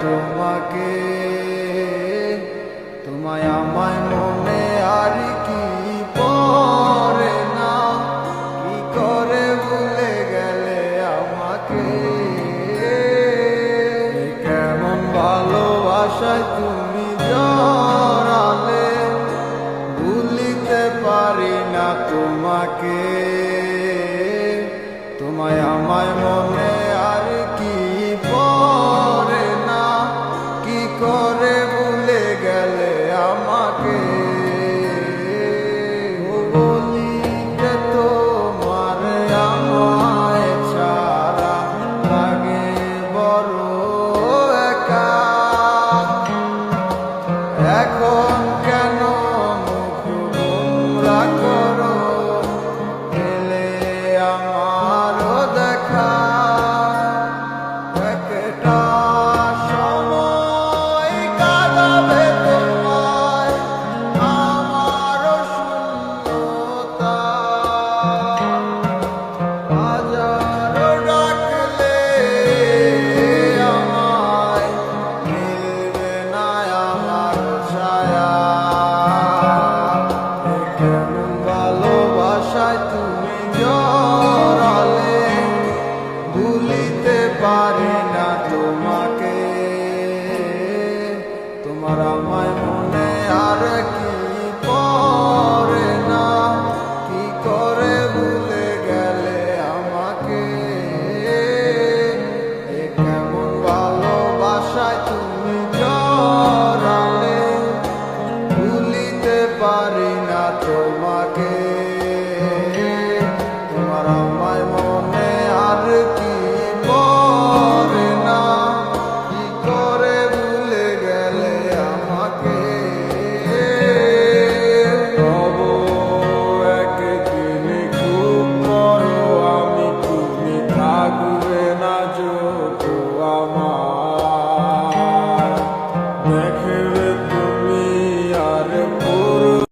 তোমাকে, তোমায় আমায় মনে আর কি পড়ে না, কি করে ভুলে গেলে আমাকে। কেমন ভালোবাসায় তুমি জড়ালে, ভুলিতে পারি না তোমাকে। তোমায় আমায় মনে আর কি পড়ে না, কি করে ভুলে গেলে আমাকে। বলিতে তোমার আমায় ছাড়া লাগে বড় একা, এখন কেন মুখ গোমরা করো, এলে আমারও দেখা। একটা সময় কাঁদাবে তোমায় আমারও শূন্যতা, হাজারো ডাকলে আমায় মিলবে না আমার ছায়া। কেমন ভালোবাসায় তুমি জড়ালে, ভুলিতে পারি না তোমাকে।